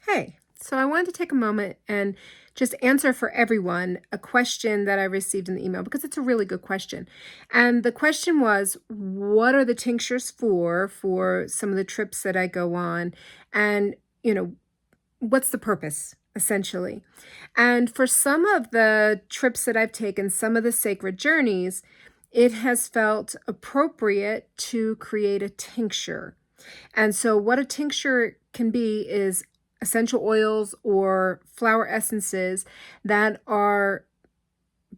Hey, so I wanted to take a moment and just answer for everyone a question that I received in the email because it's a really good question. And the question was, what are the tinctures for some of the trips that I go on? And, what's the purpose essentially? And for some of the trips that I've taken, some of the sacred journeys, it has felt appropriate to create a tincture. And so, what a tincture can be is essential oils or flower essences that are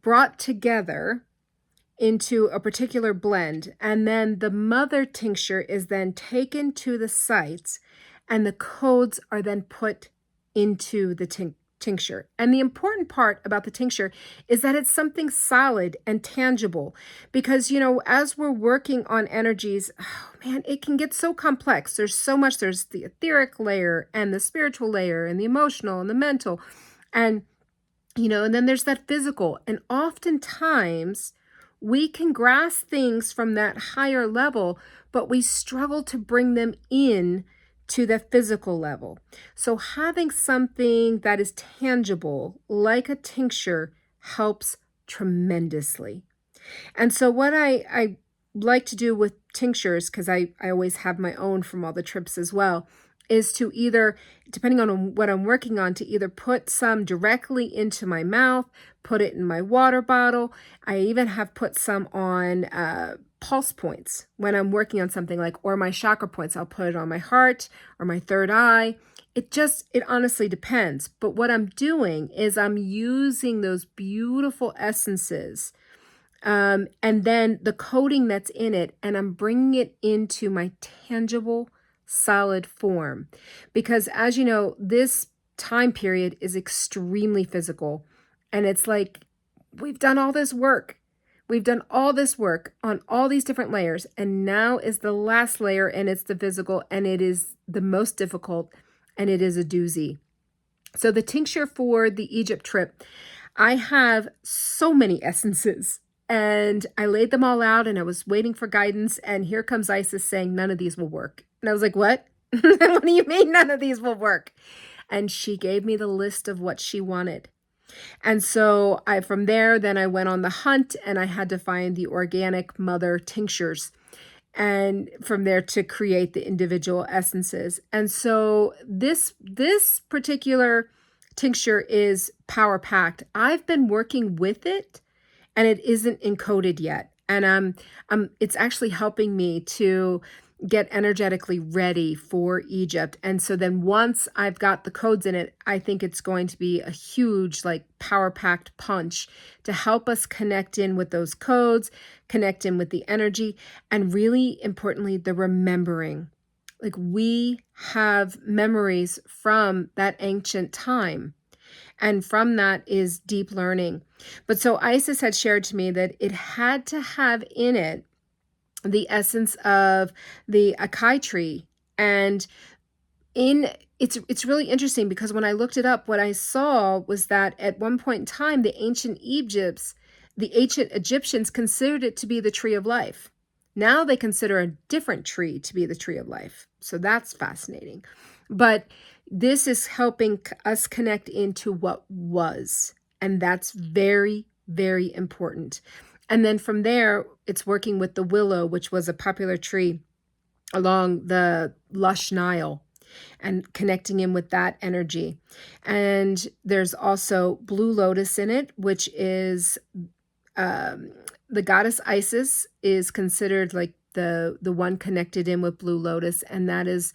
brought together into a particular blend. And then the mother tincture is then taken to the sites, and the codes are then put into the tincture. And the important part about the tincture is that it's something solid and tangible because, as we're working on energies, oh man, it can get so complex. There's so much. There's the etheric layer and the spiritual layer and the emotional and the mental. And and then there's that physical. And oftentimes we can grasp things from that higher level, but we struggle to bring them in to the physical level. So having something that is tangible, like a tincture, helps tremendously. And so what I like to do with tinctures, because I always have my own from all the trips as well, is to either, depending on what I'm working on, to either put some directly into my mouth, put it in my water bottle. I even have put some on pulse points when I'm working on something or my chakra points. I'll put it on my heart or my third eye. It honestly depends. But what I'm doing is I'm using those beautiful essences and then the coating that's in it, and I'm bringing it into my tangible, solid form. Because as you know, this time period is extremely physical. And it's like, we've done all this work. We've done all this work on all these different layers. And now is the last layer, and it's the physical, and it is the most difficult, and it is a doozy. So the tincture for the Egypt trip, I have so many essences. And I laid them all out and I was waiting for guidance. And here comes Isis saying, none of these will work. And I was like, what? What do you mean none of these will work? And she gave me the list of what she wanted. And so from there, then I went on the hunt and I had to find the organic mother tinctures. And from there to create the individual essences. And so this particular tincture is power packed. I've been working with it and it isn't encoded yet. And it's actually helping me to get energetically ready for Egypt. And so then once I've got the codes in it, I think it's going to be a huge, power-packed punch to help us connect in with those codes, connect in with the energy, and really importantly, the remembering. We have memories from that ancient time. And from that is deep learning. But so Isis had shared to me that it had to have in it the essence of the acai tree. And it's really interesting because when I looked it up, what I saw was that at one point in time, the ancient Egyptians considered it to be the tree of life. Now they consider a different tree to be the tree of life. So that's fascinating. But this is helping us connect into what was. And that's very, very important. And then from there, it's working with the willow, which was a popular tree along the lush Nile, and connecting in with that energy. And there's also blue lotus in it, which is the goddess Isis is considered like the one connected in with blue lotus. And that is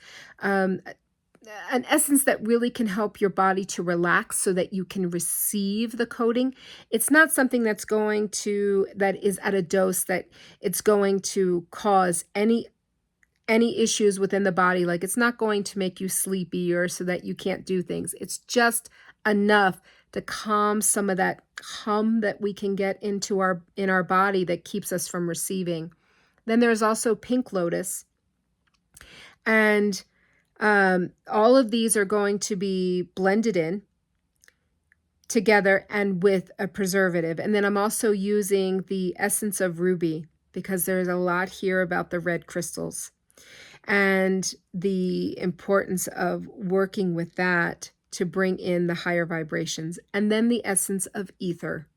an essence that really can help your body to relax so that you can receive the coating. It's not something that is at a dose that it's going to cause any issues within the body. Like, it's not going to make you sleepy or so that you can't do things. It's just enough to calm some of that hum that we can get into our body that keeps us from receiving. Then there's also pink lotus. And all of these are going to be blended in together and with a preservative. And then I'm also using the essence of ruby because there's a lot here about the red crystals. and the importance of working with that to bring in the higher vibrations, and then the essence of ether,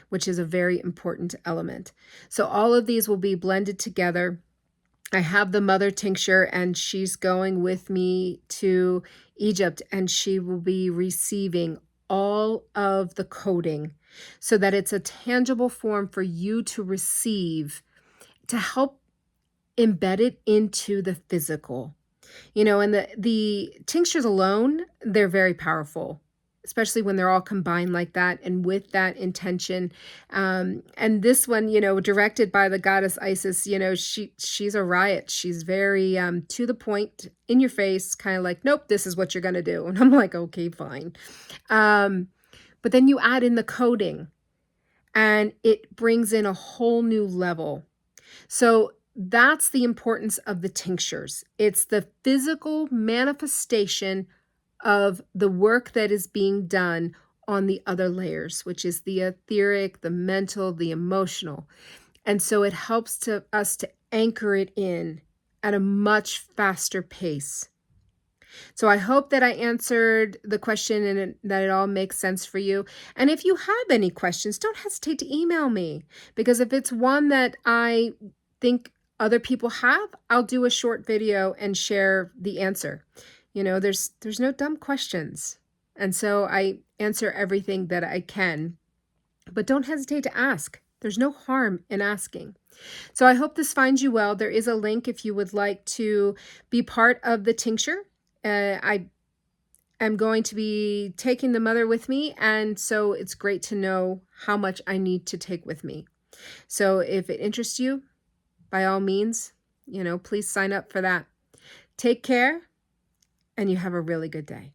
which is a very important element. So all of these will be blended together. I have the mother tincture, and she's going with me to Egypt, and she will be receiving all of the coding so that it's a tangible form for you to receive, to help embed it into the physical. And the tinctures alone, they're very powerful, especially when they're all combined like that and with that intention. And this one, directed by the goddess Isis, she's a riot. She's very to the point, in your face, kind of like, nope, this is what you're going to do. And I'm like, okay, fine. But then you add in the coding, and it brings in a whole new level. So that's the importance of the tinctures. It's the physical manifestation of the work that is being done on the other layers, which is the etheric, the mental, the emotional. And so it helps us to anchor it in at a much faster pace. So I hope that I answered the question and that it all makes sense for you. And if you have any questions, don't hesitate to email me, because if it's one that I think other people have, I'll do a short video and share the answer. There's no dumb questions. And so I answer everything that I can, but don't hesitate to ask. There's no harm in asking. So I hope this finds you well. There is a link if you would like to be part of the tincture. I am going to be taking the mother with me, and so it's great to know how much I need to take with me. So if it interests you, by all means, please sign up for that. Take care, and you have a really good day.